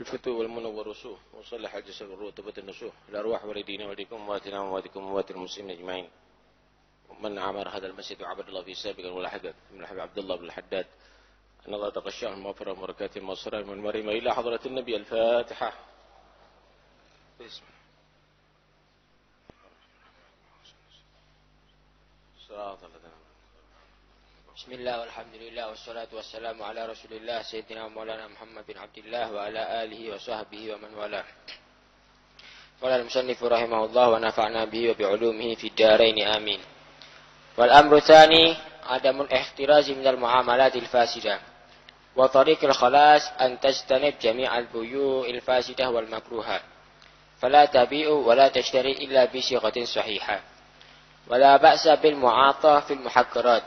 الفتوى والمنور والرسوح وصلح الجسد والروح تبت النسوح الأرواح والدين والديكم ومواتنا ومواتكم وموات المسلمين أجمعين. من عمر هذا المسجد وعبد الله في سابقا ولا حقق من الحبيب عبد الله بن الحداد أن الله تغشاه المغفرة وبركاته المصرى من مريم إلى حضرة النبي. الفاتحة. بسم بسم الله والحمد لله والصلاة والسلام على رسول الله سيدنا مولانا محمد بن عبد الله وعلى آله وصحبه ومن والاه. قال المصنف رحمه الله ونفعنا به وبعلومه في الدارين آمين. والأمر الثاني عدم الاحتراز من المعاملات الفاسدة وطريق الخلاص أن تجتنب جميع البيوع الفاسدة والمكروهة فلا تبيع ولا تشتري إلا بصيغة صحيحة ولا بأس بالمعاطاة في المحقرات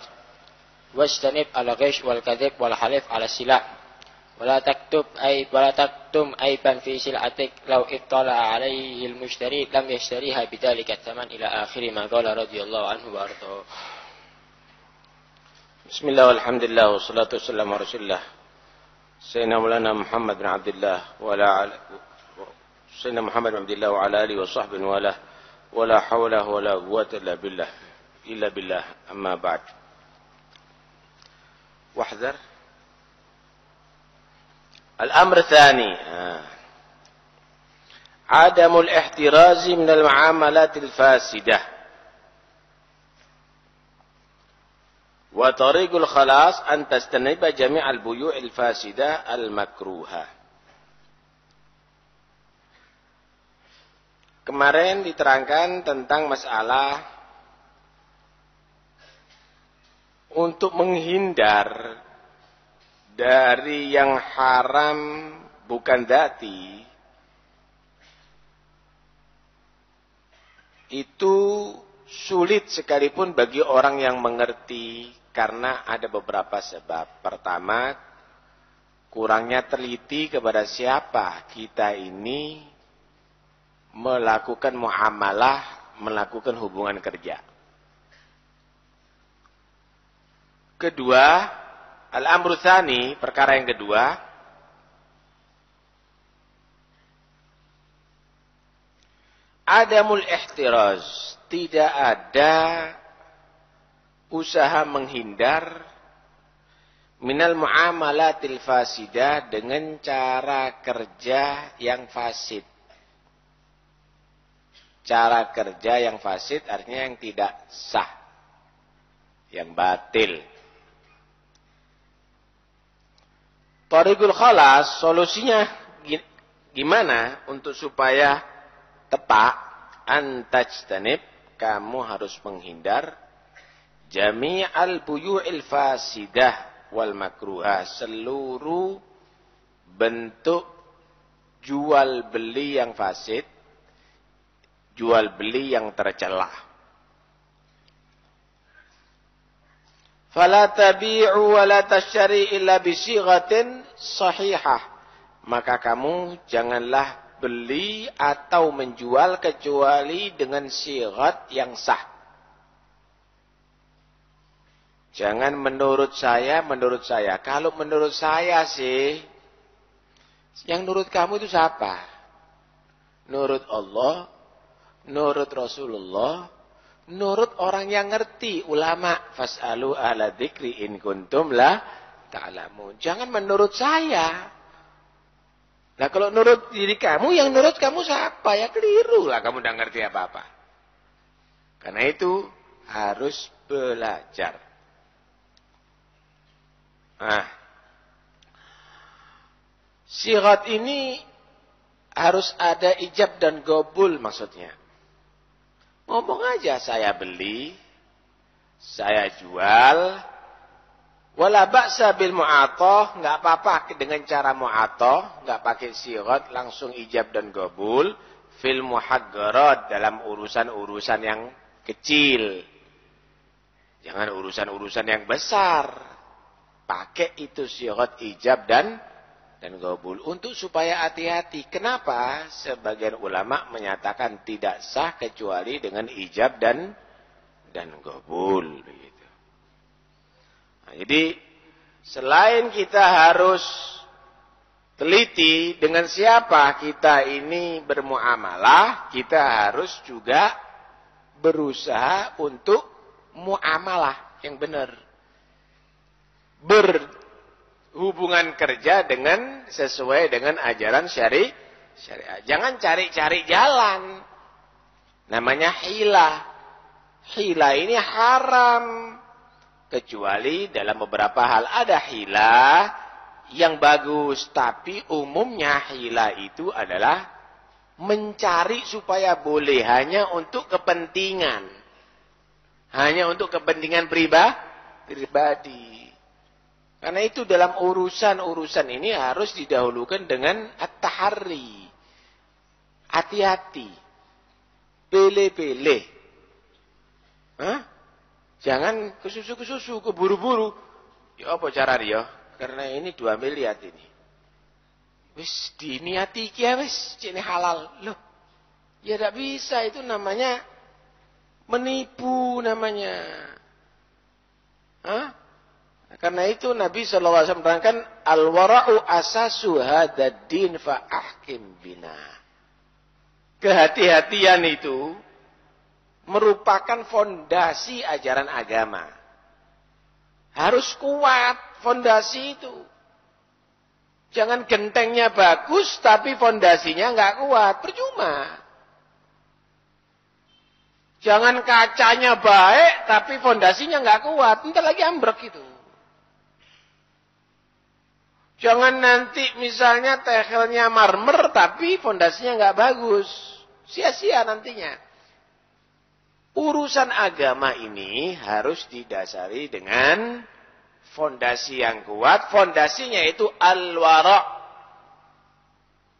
واجتنب الغش والكذب والحلف على السلع ولا تكتم عيبا في سلعتك لو اطلع عليه المشتري لم يشتريها بذلك الثمن إلى آخر ما قال رضي الله عنه وأرضاه. بسم الله والحمد لله والصلاة والسلام على رسول الله سيدنا مولانا محمد بن عبد الله سيدنا محمد بن عبد الله وعلى آله وصحبه ولا حول ولا قوة إلا بالله أما بعد. واحذر الأمر الثاني عدم الاحتراز من المعاملات الفاسدة وطريق الخلاص أن تجتنب جميع البيوع الفاسدة المكروهة. Kemarin diterangkan tentang masalah untuk menghindar dari yang haram bukan dzati itu sulit sekalipun bagi orang yang mengerti karena ada beberapa sebab. Pertama, kurangnya teliti kepada siapa kita ini melakukan muamalah, melakukan hubungan kerja. Kedua, al-amru tsani, perkara yang kedua, adamul ihtiraz, tidak ada usaha menghindar minal muamalatil fasidah dengan cara kerja yang fasid. Cara kerja yang fasid artinya yang tidak sah, yang batil. Thariqul khalas, solusinya gimana untuk supaya tepat? Antajtanib, kamu harus menghindar jami'al buyu'il fasidah wal makruhah, seluruh bentuk jual beli yang fasid, jual beli yang tercela. Fala tabi'u wa la tashtari illa bisighatin sahihah. Maka kamu janganlah beli atau menjual kecuali dengan sighat yang sah. Jangan menurut saya. Kalau menurut saya sih, yang nurut kamu itu siapa? Nurut Allah, nurut Rasulullah, nurut orang yang ngerti, ulama. Fas'alu ahla dzikri in kuntum la ta'lamun. Jangan menurut saya. Nah kalau nurut diri kamu, yang nurut kamu siapa? Ya keliru lah, kamu tidak ngerti apa-apa. Karena itu harus belajar. Nah, sighat ini harus ada ijab dan qabul maksudnya. Ngomong aja, saya beli, saya jual, wala ba'sa bil mu'athah, enggak apa-apa dengan cara mu'athah, enggak pakai sighat, langsung ijab dan qabul fil muhaggarat, dalam urusan-urusan yang kecil. Jangan urusan-urusan yang besar. Pakai itu sighat, ijab dan qabul untuk supaya hati-hati. Kenapa? Sebagian ulama menyatakan tidak sah kecuali dengan ijab dan qabul begitu. Nah, jadi selain kita harus teliti dengan siapa kita ini bermuamalah, kita harus juga berusaha untuk muamalah yang benar. Berhubungan kerja dengan sesuai dengan ajaran syariah. Jangan cari-cari jalan. Namanya hilah. Hilah ini haram. Kecuali dalam beberapa hal ada hilah yang bagus. Tapi umumnya hilah itu adalah mencari supaya boleh. Hanya untuk kepentingan. Hanya untuk kepentingan pribadi. Karena itu dalam urusan-urusan ini harus didahulukan dengan at-tahari. Hati-hati. Pilih-pilih. Jangan kesusu, keburu-buru. Ya apa cara dia? Karena ini 2 miliar ini. Wis diniati kia wis, ini halal. Loh. Ya tidak bisa, itu namanya menipu namanya. Karena itu Nabi SAW menerangkan al-wara'u asasu hadzal din fa ahkim bina. Kehati-hatian itu merupakan fondasi ajaran agama. Harus kuat fondasi itu. Jangan gentengnya bagus tapi fondasinya enggak kuat, percuma. Jangan kacanya baik tapi fondasinya enggak kuat, entar lagi ambruk itu. Jangan nanti misalnya tehelnya marmer tapi fondasinya nggak bagus. Sia-sia nantinya. Urusan agama ini harus didasari dengan fondasi yang kuat. Fondasinya itu al-wara'.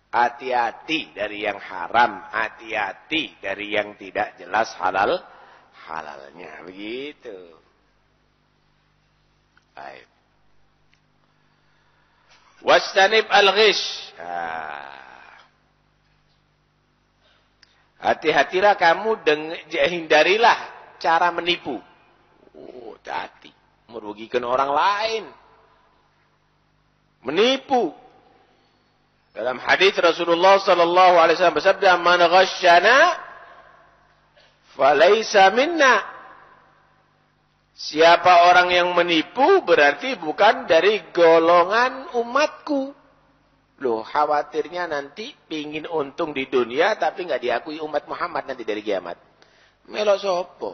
Hati-hati dari yang haram. Hati-hati dari yang tidak jelas halalnya. Begitu. Baik. Wastanib al-ghish. Hati-hatilah kamu hindarilah cara menipu. Hati-hati. Merugikan orang lain. Menipu. Dalam hadis Rasulullah sallallahu alaihi wasallam bersabda, "Man ghasyana falaysa minna." Siapa orang yang menipu berarti bukan dari golongan umatku. Loh, khawatirnya nanti pingin untung di dunia tapi nggak diakui umat Muhammad nanti dari kiamat. Melok sopo?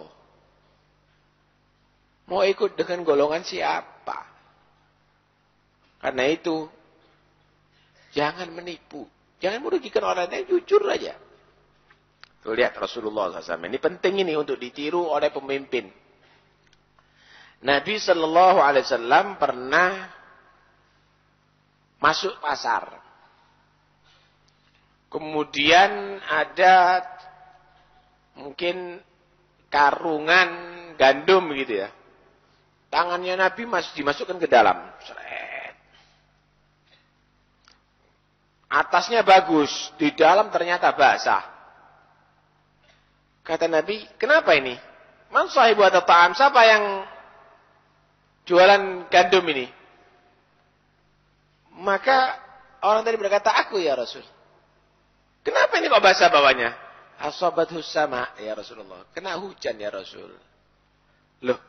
Mau ikut dengan golongan siapa? Karena itu, jangan menipu. Jangan merugikan orang lain, jujur aja. Tuh lihat Rasulullah SAW. Ini penting ini untuk ditiru oleh pemimpin. Nabi Shallallahu Alaihi Wasallam pernah masuk pasar. Kemudian ada mungkin karungan gandum gitu ya. Tangannya Nabi masih dimasukkan ke dalam. Seret. Atasnya bagus, di dalam ternyata basah. Kata Nabi, kenapa ini? Man sahibu atau ta'am? Siapa yang jualan gandum ini? Maka orang tadi berkata, aku ya Rasul. Kenapa ini kok basah bawahnya? Asabathus sama ya Rasulullah. Kena hujan ya Rasul. Loh,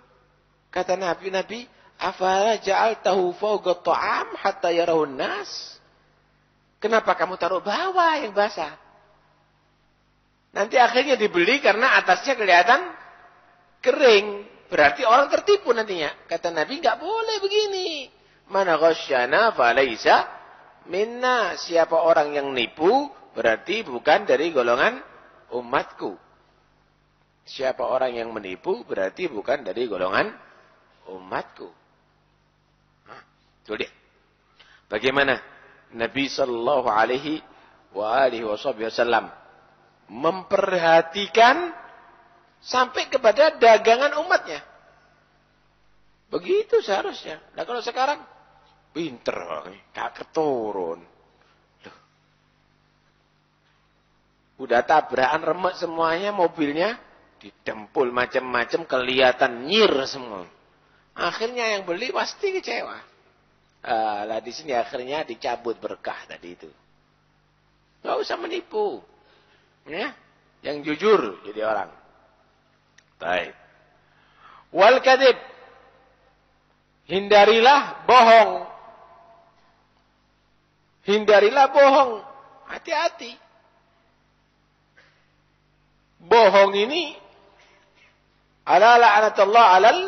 kata Nabi, afala ja'altahu fawqa ta'am hatta yarahun nas? Kenapa kamu taruh bawah yang basah? Nanti akhirnya dibeli karena atasnya kelihatan kering. Berarti orang tertipu nantinya. Kata Nabi, enggak boleh begini. Mana ghasyana falaysa minna. Siapa orang yang nipu, berarti bukan dari golongan umatku. Siapa orang yang menipu, berarti bukan dari golongan umatku. Tuh dia. Bagaimana Nabi sallallahu alaihi wasallam memperhatikan sampai kepada dagangan umatnya. Begitu seharusnya. Nah kalau sekarang, pinter, gak keturun. Udah tabrakan remek semuanya, mobilnya didempul macam-macam, kelihatan nyir semua. Akhirnya yang beli pasti kecewa. Lah di sini akhirnya dicabut berkah tadi itu. Nggak usah menipu. Ya, yang jujur jadi orang. Baik. Wal kadhib. Hindarilah bohong. Hindarilah bohong. Hati-hati. Bohong ini adalah la'natullah 'alal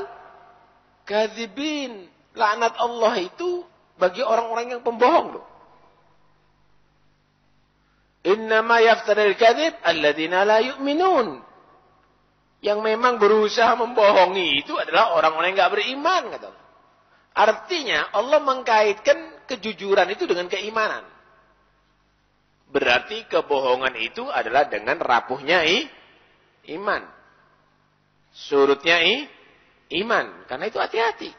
kadzibin. Laknat Allah itu bagi orang-orang yang pembohong loh. Innama yaftaril kadzib alladzina la yu'minun. Yang memang berusaha membohongi itu adalah orang-orang yang enggak beriman, kata Allah. Artinya Allah mengkaitkan kejujuran itu dengan keimanan. Berarti kebohongan itu adalah dengan rapuhnya iman. Surutnya iman. Karena itu hati-hati.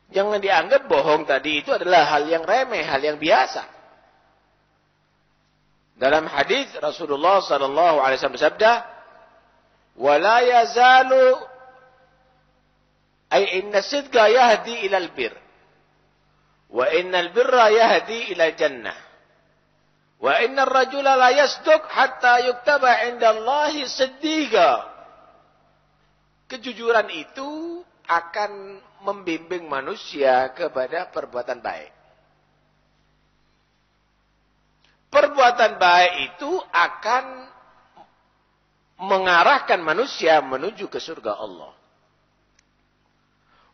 Jangan dianggap bohong tadi itu adalah hal yang remeh, hal yang biasa. Dalam hadis Rasulullah sallallahu alaihi wasallam bersabda, "Wala yazalu ay inna sidqa yahdi ila al-bir wa innal birra yahdi ila jannah wa innar rajula la yasduq hatta yuktaba 'inda Allahi siddiqa." Kejujuran itu akan membimbing manusia kepada perbuatan baik. Perbuatan baik itu akan mengarahkan manusia menuju ke surga Allah.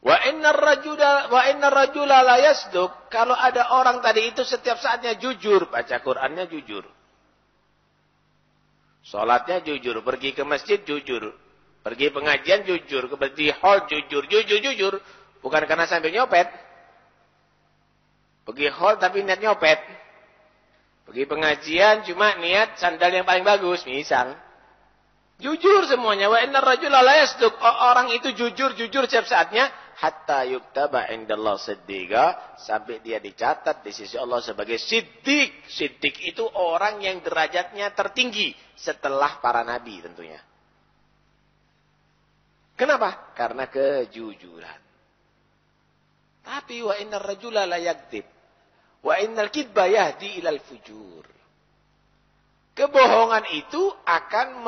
Wa innar rajula la yasduq. Kalau ada orang tadi itu setiap saatnya jujur, baca Qur'annya jujur. Salatnya jujur, pergi ke masjid jujur. Pergi pengajian jujur, pergi hall jujur. Bukan karena sambil nyopet. Pergi hall tapi niat nyopet. Pergi pengajian cuma niat sandal yang paling bagus, misal. Jujur semuanya. Wa innar rajula la yasduq. Orang itu jujur setiap saatnya. Hatta yuktaba indallah siddiqa. Sampai dia dicatat di sisi Allah sebagai siddiq. Siddiq itu orang yang derajatnya tertinggi setelah para nabi tentunya. Kenapa? Karena kejujuran. Tapi wa innar rajula la yakdzib. Wa innal kidba yahdi ilal fujur. Kebohongan itu akan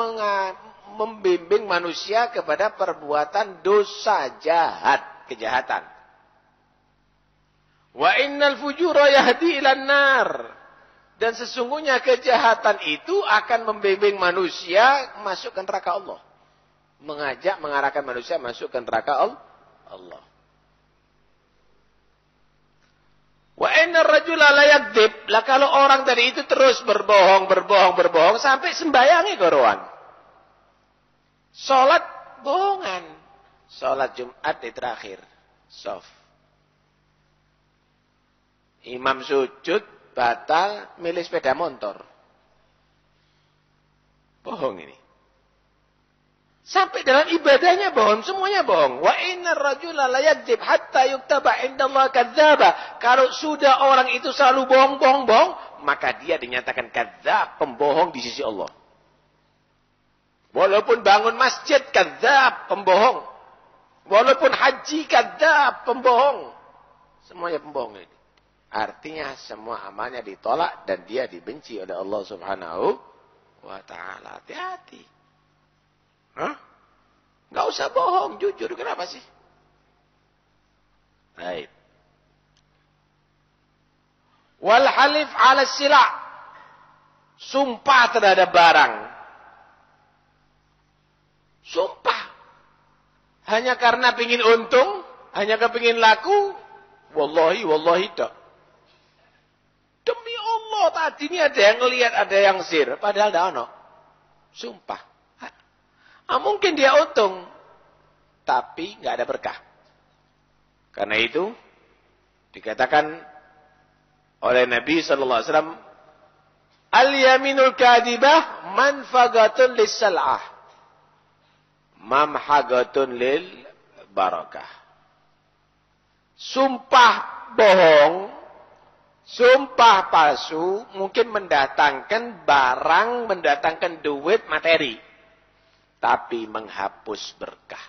membimbing manusia kepada perbuatan dosa jahat, kejahatan. Wa innal fujura yahdi ilan nar. Dan sesungguhnya kejahatan itu akan membimbing manusia masuk ke neraka Allah. Mengarahkan manusia masuk ke neraka Allah. Wa innar rajula la yakdzib. Lah kalau orang tadi itu terus berbohong sampai sembayangi gorowan. Salat bohongan. Salat Jumat di terakhir. Soft. Imam sujud batal milih sepeda motor. Bohong ini. Sampai dalam ibadahnya bohong, semuanya bohong. Wa innar rajula la yakdzib hatta yuktaba indallahi kadzdzaba. Kalau sudah orang itu selalu bohong, maka dia dinyatakan kadzdzab, pembohong di sisi Allah. Walaupun bangun masjid kadzdzab, pembohong. Walaupun haji kadzdzab, pembohong. Semuanya pembohong ini. Artinya semua amalnya ditolak dan dia dibenci oleh Allah Subhanahu wa taala. Hati-hati. Nggak usah bohong, jujur. Kenapa sih? Baik. Wal halif 'ala sila'. Sumpah terhadap barang. Sumpah. Hanya karena pingin untung, hanya kepingin laku, wallahi tak. Demi Allah tadi ini ada yang ngelihat, ada yang sir, padahal tidak ada. Sumpah. Mungkin dia untung, tapi nggak ada berkah. Karena itu dikatakan oleh Nabi sallallahu alaihi wasallam, al-yaminul kadibah manfagatun lis-sal'ah, mamhagatun lil barakah. Sumpah bohong, sumpah palsu mungkin mendatangkan barang, mendatangkan duit, materi. Tapi menghapus berkah.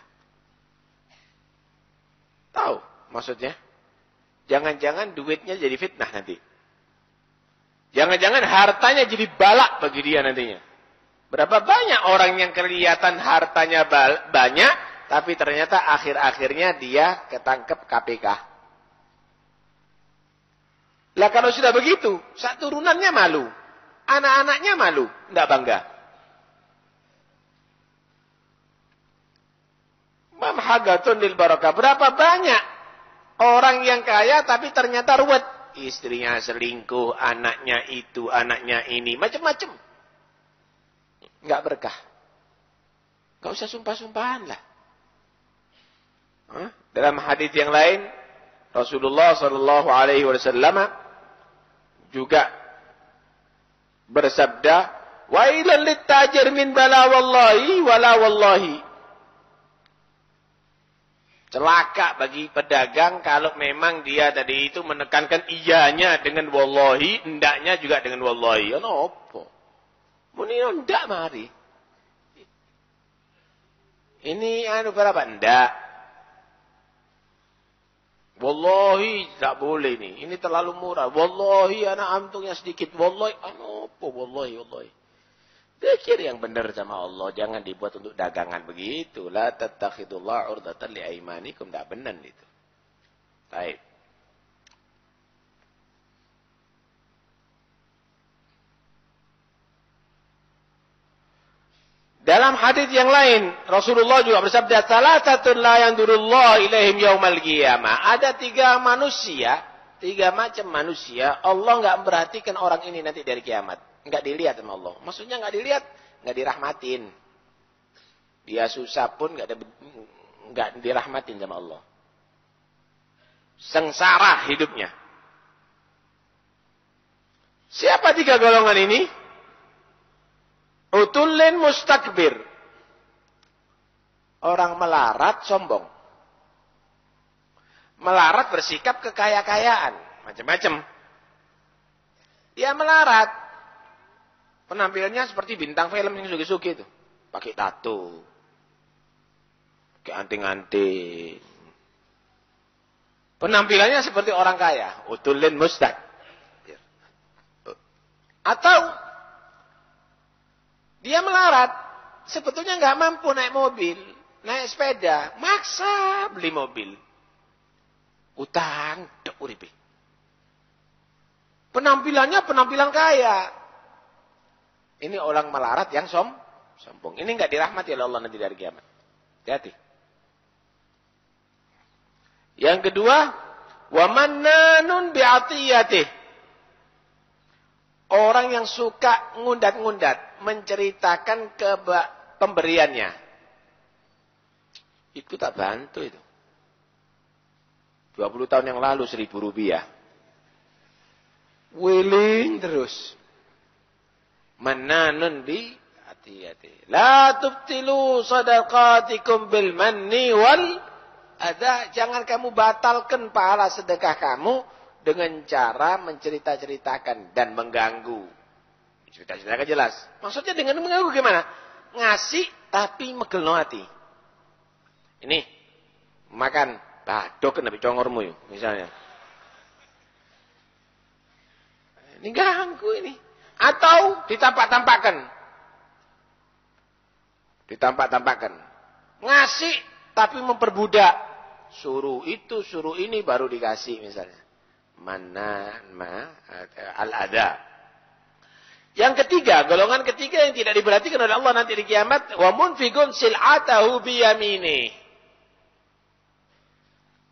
Tahu maksudnya? Jangan-jangan duitnya jadi fitnah nanti. Jangan-jangan hartanya jadi balak bagi dia nantinya. Berapa banyak orang yang kelihatan hartanya banyak, tapi ternyata akhir-akhirnya dia ketangkep KPK. Lah kalau sudah begitu, sak turunannya malu. Anak-anaknya malu, enggak bangga. Mamhagatun lil barakah. Berapa banyak orang yang kaya tapi ternyata ruwet. Istrinya selingkuh, anaknya itu, anaknya ini, macam-macam. Enggak berkah. Enggak usah sumpah-sumpahan lah. Dalam hadis yang lain, Rasulullah sallallahu alaihi wasallam juga bersabda, "Wailan lit-tajir min bala wallahi wala wallahi." Celaka bagi pedagang kalau memang dia tadi itu menekankan iyanya dengan wallahi, hendaknya juga dengan wallahi. Ono apa? Muni ndak mari. Ini berapa? Ndak. Wallahi tak boleh nih. Ini terlalu murah. Wallahi anak antungnya sedikit. Wallahi apa? Wallahi. Pikir yang benar sama Allah. Jangan dibuat untuk dagangan begitu. La tattakhidullah urdatan li'aimanikum. Tak benar itu. Baik. Dalam hadis yang lain, Rasulullah juga bersabda, "Salasatun la yandurullah ilaihim yaumal qiyamah." Ada 3 manusia, 3 macam manusia, Allah enggak memperhatikan orang ini nanti dari kiamat. Enggak dilihat sama Allah. Maksudnya enggak dilihat, enggak dirahmatin. Dia susah pun enggak dirahmatin sama Allah. Sengsara hidupnya. Siapa 3 golongan ini? Utullin mustakbir. Orang melarat sombong. Melarat bersikap kekaya-kayaan. Macam-macam. Dia melarat. Penampilannya seperti bintang film yang sugi-sugi itu. Pakai tato. Pakai anting-anting. Penampilannya seperti orang kaya. Utullin mustakbir. Atau dia melarat, sebetulnya nggak mampu naik mobil, naik sepeda, maksa beli mobil. Utang, dek uripe. Penampilannya penampilan kaya. Ini orang melarat yang sombong. Ini nggak dirahmati oleh Allah nanti dari kiamat. Hati-hati. Yang kedua, wa mannanun bi'atiyatih. Orang yang suka ngundat-ngundat, menceritakan pemberiannya. Itu tak bantu itu. 20 tahun yang lalu Rp1.000. Wiling terus. Mananun bi hati-hati. La tubtilu sadaqatikum bil manni wal adha. Jangan kamu batalkan pahala sedekah kamu dengan cara mencerita-ceritakan dan mengganggu. Cerita-ceritakan jelas. Maksudnya dengan mengganggu gimana? Ngasih tapi megelno hati. Ini makan, badok kena congormu yuk, misalnya. Ini ganggu ini. Atau ditampak-tampakkan. Ditampak-tampakkan. Ngasih tapi memperbudak. Suruh itu, suruh ini baru dikasih misalnya. Al-adha. Yang ketiga, golongan ketiga yang tidak diperhatikan oleh Allah nanti di kiamat, wa munfiqun sil'atahu biyamini.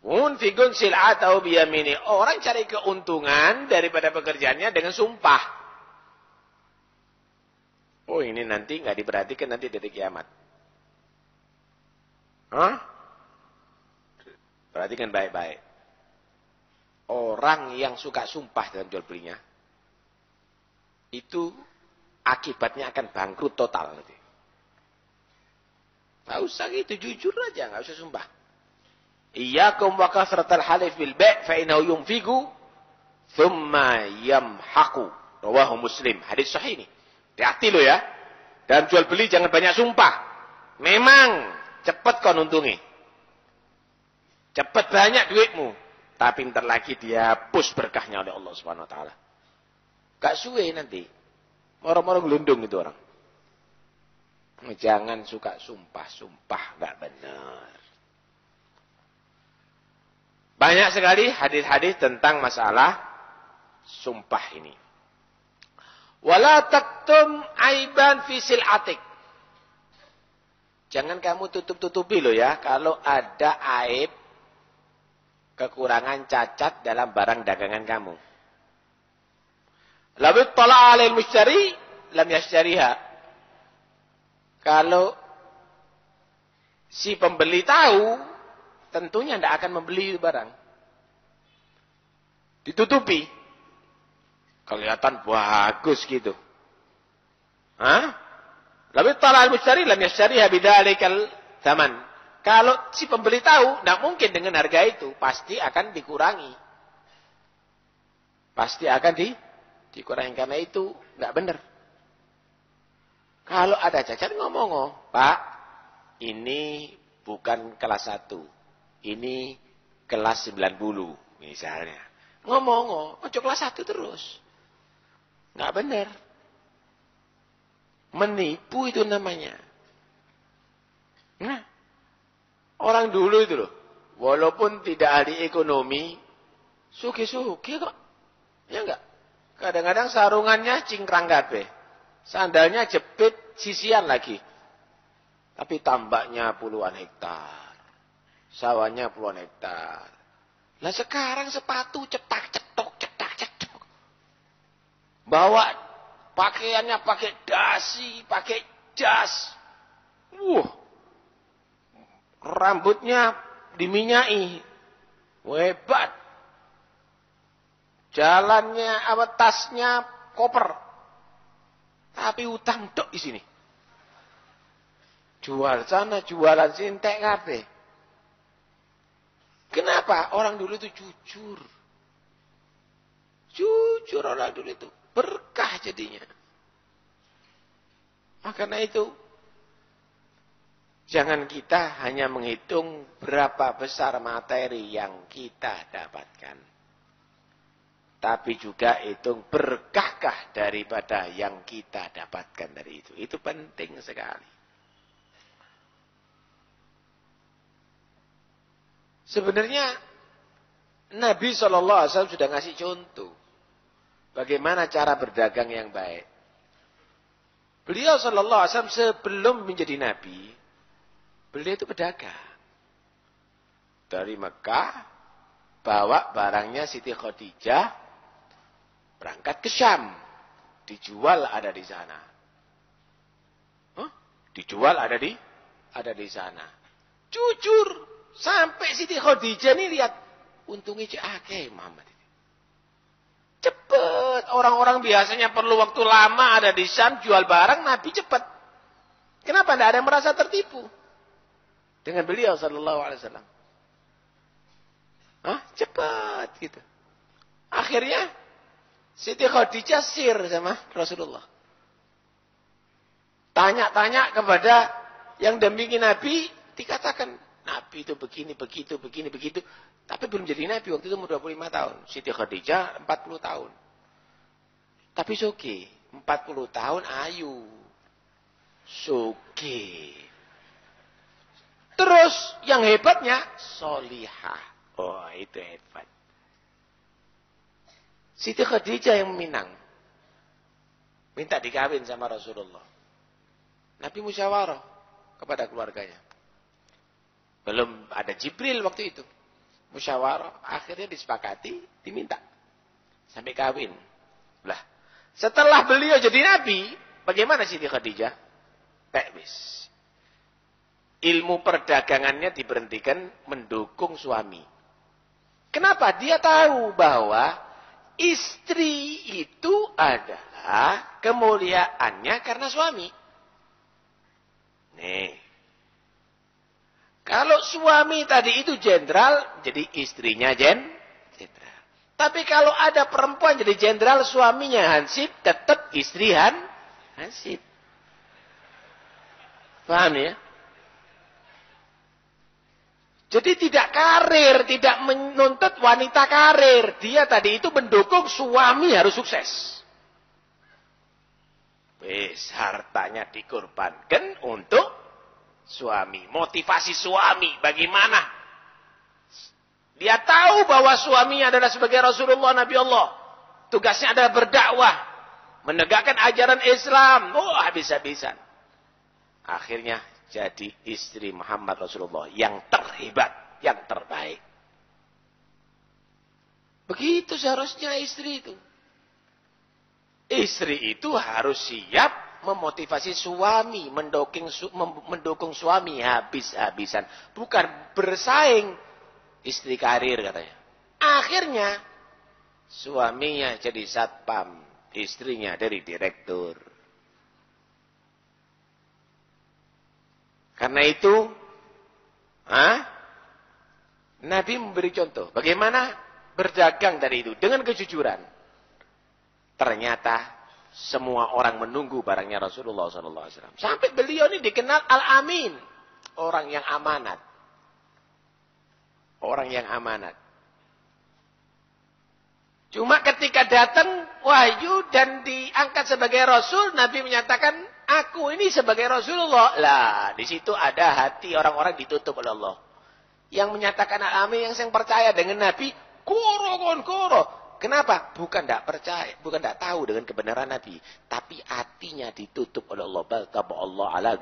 Munfiqun sil'atahu biyamini. Orang cari keuntungan daripada pekerjaannya dengan sumpah. Oh, ini nanti enggak diperhatikan nanti di kiamat. Perhatikan baik-baik. Orang yang suka sumpah dalam jual belinya, itu akibatnya akan bangkrut total. Nggak usah gitu, jujur aja, nggak usah sumpah. Iyyakum wa kasratal halif bil ba' fa innahu yunfiqu thumma yamhaqu. Rawahu Muslim. Hadis sahih ini. Hati-hati lo ya. Dalam jual beli jangan banyak sumpah. Memang cepat kau untungi. Cepat banyak duitmu. Tapi ntar lagi dia push berkahnya oleh Allah Subhanahu wa taala. Gak suwe nanti. Moro-moro gelundung itu orang. Jangan suka sumpah-sumpah, gak benar. Banyak sekali hadis-hadis tentang masalah sumpah ini. Wala taktum aiban fi sil'atik. Jangan kamu tutup-tutupi loh ya kalau ada aib, kekurangan, cacat dalam barang dagangan kamu. Law tala 'alal mushtari lam yashtariha. Kalau si pembeli tahu, tentunya tidak akan membeli barang. Ditutupi. Kelihatan bagus gitu. Hah? Lalu talal mushtari lam yashtariha bidzalikal tsaman. Kalau si pembeli tahu, tidak mungkin dengan harga itu, pasti akan dikurangi. Pasti akan dikurangi karena itu enggak benar. Kalau ada cacat ngomong, Pak, ini bukan kelas 1. Ini kelas 90 misalnya. Ngomong, ojo kelas 1 terus. Enggak benar. Menipu itu namanya. Nah, orang dulu itu loh, walaupun tidak ahli ekonomi, suki-suki kok. Ya enggak? Kadang-kadang sarungannya cingkrang kabeh. Sandalnya jepit sisian lagi. Tapi tambaknya puluhan hektar. Sawahnya puluhan hektar. Lah sekarang sepatu cetak-cetok. Bawa pakaiannya pakai dasi, pakai jas. Rambutnya diminyai. Hebat. Jalannya, tasnya koper. Tapi utang tok di sini. Jual sana, jualan sini, entek kabeh. Kenapa? Orang dulu itu jujur. Jujur orang dulu itu. Berkah jadinya. Karena itu, jangan kita hanya menghitung berapa besar materi yang kita dapatkan. Tapi juga hitung berkahkah daripada yang kita dapatkan dari itu. Itu penting sekali. Sebenarnya Nabi SAW sudah ngasih contoh. Bagaimana cara berdagang yang baik. Beliau SAW sebelum menjadi Nabi, beliau itu pedagang. Dari Mekah, bawa barangnya Siti Khadijah, berangkat ke Syam. Dijual ada di sana. Dijual ada di sana. Jujur. Sampai Siti Khadijah ini lihat. Untungnya akeh Muhammad ini. Cepet. Orang-orang biasanya perlu waktu lama ada di Syam. Jual barang. Nabi cepet. Kenapa tidak ada yang merasa tertipu? Dengan beliau sallallahu alaihi wasallam. Cepet gitu. Akhirnya Siti Khadijah sir sama Rasulullah. Tanya-tanya kepada yang dampingi Nabi, dikatakan Nabi itu begini, begitu. Tapi belum jadi Nabi, waktu itu umur 25 tahun. Siti Khadijah 40 tahun. Tapi suki, 40 tahun ayu. Suki. Terus yang hebatnya, solihah. Oh, itu hebat. Siti Khadijah yang meminang. Minta dikawin sama Rasulullah. Nabi musyawarah kepada keluarganya. Belum ada Jibril waktu itu. Musyawarah. Akhirnya disepakati, diminta. Sampai kawin. Lah, setelah beliau jadi Nabi, bagaimana Siti Khadijah? Wis. Ilmu perdagangannya diberhentikan mendukung suami. Kenapa? Dia tahu bahwa istri itu adalah kemuliaannya karena suami. Nih. Kalau suami tadi itu jenderal, jadi istrinya jenderal. Tapi kalau ada perempuan jadi jenderal, suaminya hansip, tetap istri hansip. Paham ya? Jadi tidak karir, tidak menuntut wanita karir. Dia tadi itu mendukung suami harus sukses. Wis, hartanya dikorbankan untuk suami. Motivasi suami bagaimana? Dia tahu bahwa suaminya adalah sebagai Rasulullah Nabi Allah. Tugasnya adalah berdakwah. Menegakkan ajaran Islam. Oh, habis-habisan. Akhirnya jadi istri Muhammad Rasulullah yang terhebat, yang terbaik. Begitu seharusnya istri itu. Istri itu harus siap memotivasi suami, mendukung suami habis-habisan. Bukan bersaing istri karir katanya. Akhirnya suaminya jadi satpam, istrinya dari direktur. Karena itu, Nabi memberi contoh. Bagaimana berdagang dari itu. Dengan kejujuran. Ternyata semua orang menunggu barangnya Rasulullah SAW. Sampai beliau ini dikenal Al-Amin. Orang yang amanat. Orang yang amanat. Cuma ketika datang wahyu dan diangkat sebagai Rasul, Nabi menyatakan, aku ini sebagai Rasulullah. Lah, di situ ada hati orang-orang ditutup oleh Allah. Yang menyatakan Al-Amin, yang percaya dengan Nabi, koro. Kenapa? Bukan tidak percaya, bukan tidak tahu dengan kebenaran Nabi, tapi hatinya ditutup oleh Allah. Baltaba Allah ala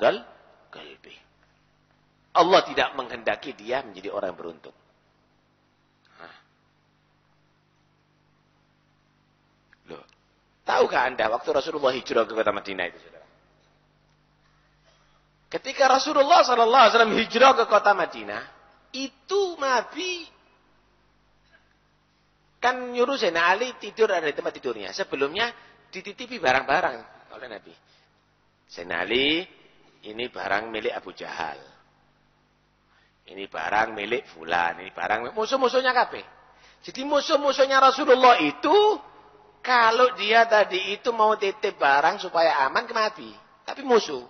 qalbi. Allah tidak menghendaki dia menjadi orang beruntung. Loh, tahukah Anda waktu Rasulullah hijrah ke kota Madinah itu, saudara? Ketika Rasulullah SAW hijrah ke kota Madinah, itu Nabi kan nyuruh Sayyidina Ali tidur ada di tempat tidurnya. Sebelumnya dititipi barang-barang oleh Nabi. Sayyidina Ali, ini barang milik Abu Jahal. Ini barang milik Fulan. Ini barang musuh-musuhnya kabeh. Jadi musuh-musuhnya Rasulullah itu, kalau dia tadi itu mau titip barang supaya aman ke Nabi. Tapi musuh.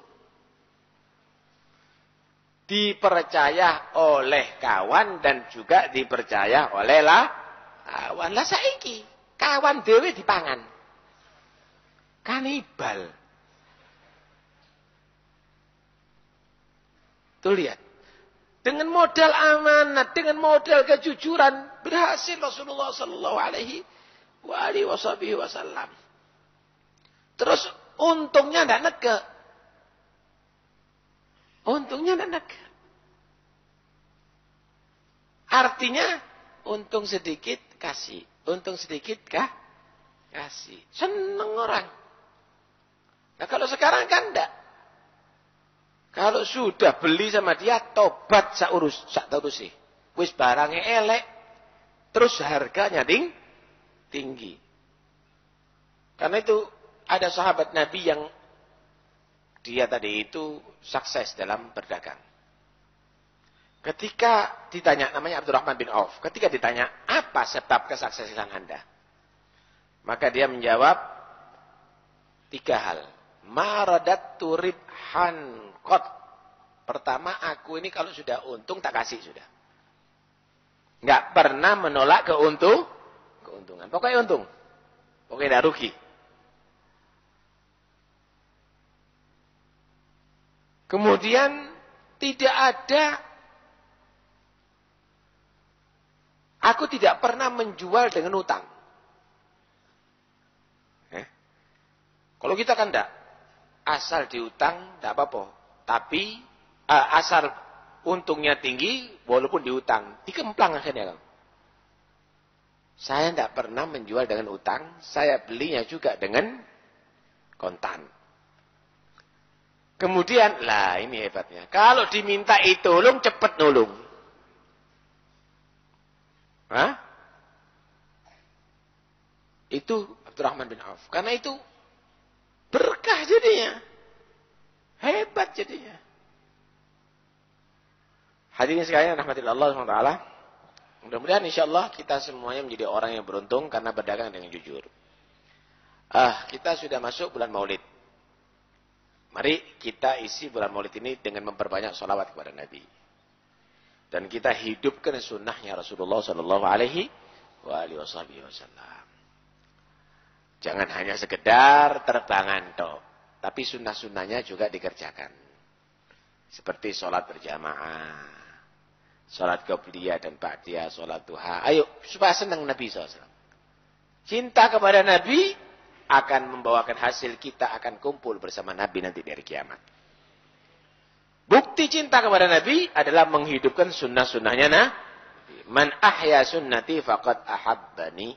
Dipercaya oleh kawan dan juga dipercaya oleh kawan. Lah saiki kawan dewe dipangan. Kanibal. Tuh lihat. Dengan modal amanat, dengan modal kejujuran, berhasil Rasulullah sallallahu alaihi wasallam. Terus untungnya tidak nege. Untungnya tidak nege. Artinya untung sedikit kasih, untung sedikit kasih. Seneng orang. Nah kalau sekarang kan enggak. Kalau sudah beli sama dia, tobat sak terus sih. Wis barangnya elek, terus harganya tinggi. Karena itu ada sahabat Nabi yang dia tadi itu sukses dalam berdagang. Ketika ditanya, namanya Abdurrahman bin Auf. Ketika ditanya, apa sebab kesuksesan Anda? Maka dia menjawab 3 hal. Maradattu ribhan qat. Pertama, aku ini kalau sudah untung tak kasih sudah. Enggak pernah menolak keuntungan. Pokoknya untung. Pokoknya tidak rugi. Kemudian tidak ada, aku tidak pernah menjual dengan utang. Kalau kita kan tidak. Asal diutang, tidak apa-apa. Tapi, asal untungnya tinggi, walaupun diutang. Dikemplang akhirnya. Saya tidak pernah menjual dengan utang. Saya belinya juga dengan kontan. Kemudian, lah ini hebatnya. Kalau diminta tolong, cepat nolong. Itu Abdurrahman bin Auf. Karena itu berkah jadinya. Hebat jadinya. Hadirin sekalian rahmatillah Allah SWT. Mudah-mudahan insyaAllah kita semuanya menjadi orang yang beruntung karena berdagang dengan jujur. Kita sudah masuk bulan Maulid. Mari kita isi bulan Maulid ini dengan memperbanyak sholawat kepada Nabi. Dan kita hidupkan sunnahnya Rasulullah Sallallahu Alaihi Wasallam. Jangan hanya sekedar terbangan toh, tapi sunnah-sunnahnya juga dikerjakan. Seperti sholat berjamaah, sholat qabliyah dan ba'diyah, sholat duha. Ayo supaya senang Nabi SAW. Cinta kepada Nabi akan membawakan hasil kita akan kumpul bersama Nabi nanti di hari kiamat. Bukti cinta kepada Nabi adalah menghidupkan sunnah-sunnahnya Nabi. Man ahya sunnati faqad ahabbani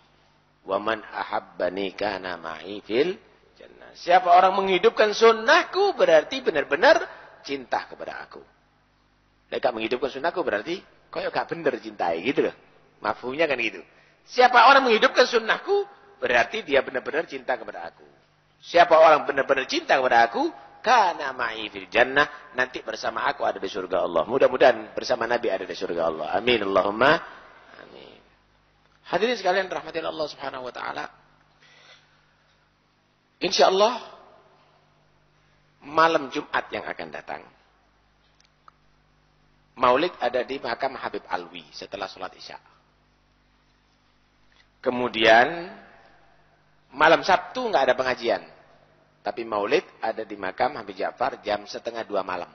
wa man ahabbani kana ma'i fil jannah. Siapa orang menghidupkan sunnahku berarti benar-benar cinta kepada aku. Mereka menghidupkan sunnahku berarti kok gak bener cintai gitu loh. Mafhumnya kan gitu. Siapa orang menghidupkan sunnahku berarti dia benar-benar cinta kepada aku. Siapa orang benar-benar cinta kepada aku, kana ma'i fil jannah, nanti bersama aku ada di surga Allah. Mudah-mudahan bersama Nabi ada di surga Allah. Amin Allahumma amin. Hadirin sekalian rahmatin Allah Subhanahu wa taala. Insyaallah malam Jumat yang akan datang, Maulid ada di makam Habib Alwi setelah sholat Isya. Kemudian malam Sabtu nggak ada pengajian. Tapi Maulid ada di makam Habib Ja'far jam 1:30 malam.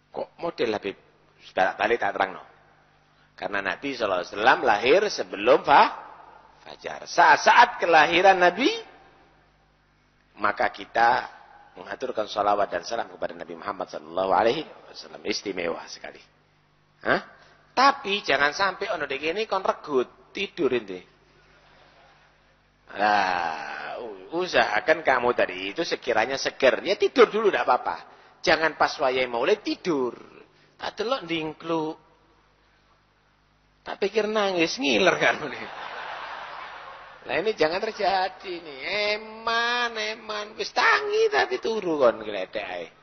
Kok model Habib? Sudah tadi tak terang no. Karena Nabi SAW lahir sebelum fajar. Saat kelahiran Nabi, maka kita mengaturkan salawat dan salam kepada Nabi Muhammad SAW. Istimewa sekali. Hah? Tapi jangan sampai ono dek ini kon regut tidur ini. Nah, usahakan kamu tadi itu sekiranya seger. Ya tidur dulu tidak apa-apa. Jangan pas wayai Maulid tidur. Tak delok ndingkluk. Tak pikir nangis ngiler kan. Nah ini jangan terjadi nih. Eman. Wis tangi tapi turu kon gledek.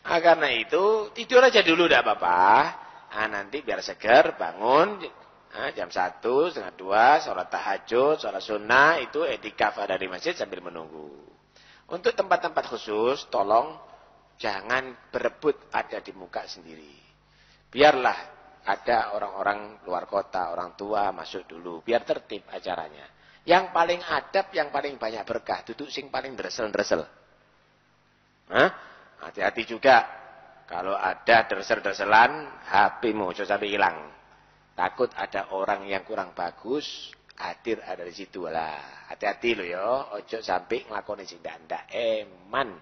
Karena itu tidur aja dulu tidak apa-apa. Nanti biar seger bangun. Jam 1, setengah 2, sholat tahajud, sholat sunnah, itu etikaf ada di masjid sambil menunggu. Untuk tempat-tempat khusus, tolong jangan berebut ada di muka sendiri. Biarlah ada orang-orang luar kota, orang tua masuk dulu, biar tertib acaranya. Yang paling adab, yang paling banyak berkah, duduk sing paling dresel-dresel. Hati-hati juga, kalau ada dresel-dreselan, HP-mu, jangan sampai hilang. Takut ada orang yang kurang bagus, hadir ada di situ lah. Hati-hati loh ya, ojo sampai ngelakoni sing ndak eman.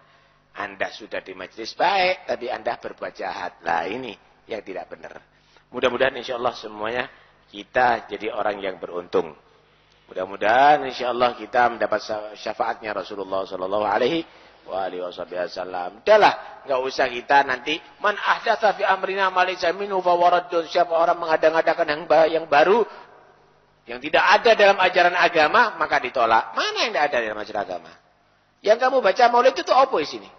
Anda sudah di majelis baik, tapi Anda berbuat jahat. Lah ini yang tidak benar. Mudah-mudahan insyaallah semuanya kita jadi orang yang beruntung. Mudah-mudahan insyaallah kita mendapat syafaatnya Rasulullah sallallahu alaihi wasallam. Udahlah, enggak usah kita nanti man ahdatsa fi amrina ma laysa minhu fa waraddun. Siapa orang mengada-ngadakan yang baru yang tidak ada dalam ajaran agama, maka ditolak. Mana yang tidak ada dalam ajaran agama? Yang kamu baca Maulid itu apa isinya?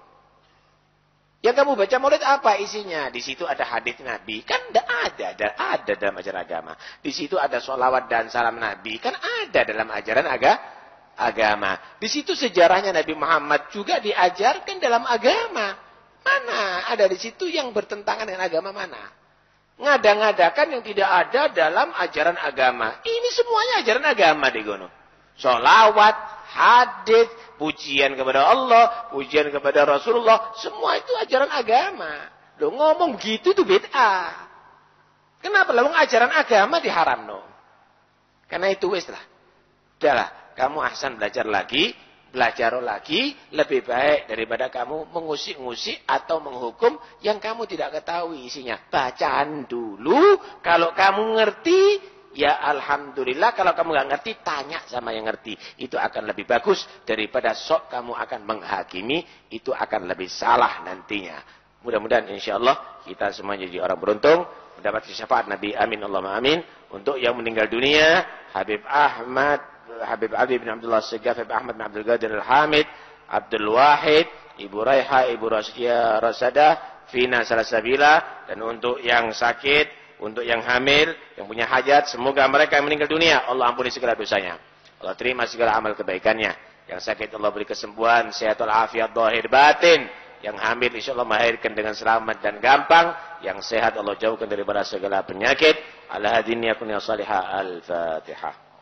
Yang kamu baca Maulid apa isinya? Di situ ada hadis Nabi, kan tidak ada dalam ajaran agama. Di situ ada sholawat dan salam Nabi, kan ada dalam ajaran agama. Di situ sejarahnya Nabi Muhammad juga diajarkan dalam agama. Mana ada di situ yang bertentangan dengan agama mana? Ngada-ngadakan yang tidak ada dalam ajaran agama. Ini semuanya ajaran agama di gono. Sholawat, hadis, pujian kepada Allah, pujian kepada Rasulullah, semua itu ajaran agama. Loh ngomong gitu tuh bid'ah. Kenapa? Lah ajaran agama diharamno. Karena itu wis lah. Udahlah. Kamu ahsan belajar lagi, lebih baik daripada kamu mengusik-ngusik atau menghukum yang kamu tidak ketahui isinya. Bacaan dulu, kalau kamu ngerti, ya alhamdulillah. Kalau kamu nggak ngerti, tanya sama yang ngerti. Itu akan lebih bagus daripada sok kamu akan menghakimi, itu akan lebih salah nantinya. Mudah-mudahan insyaallah kita semua jadi orang beruntung, mendapat syafaat Nabi. Amin Allahumma amin. Untuk yang meninggal dunia, Habib Ali bin Abdullah Segaf, Habib Ahmad bin Abdul Qadir Al-Hamid, Abdul Wahid, Ibu Raiha, Ibu Rasada, Fina Salasabila, dan untuk yang sakit, untuk yang hamil, yang punya hajat, semoga mereka yang meninggal dunia Allah ampuni segala dosanya, Allah terima segala amal kebaikannya. Yang sakit Allah beri kesembuhan, sehat walafiat zahir batin. Yang hamil insyaallah melahirkan dengan selamat dan gampang. yang sehat Allah jauhkan daripada segala penyakit. Ala hadini yakun ya salihah. Al-Fatihah.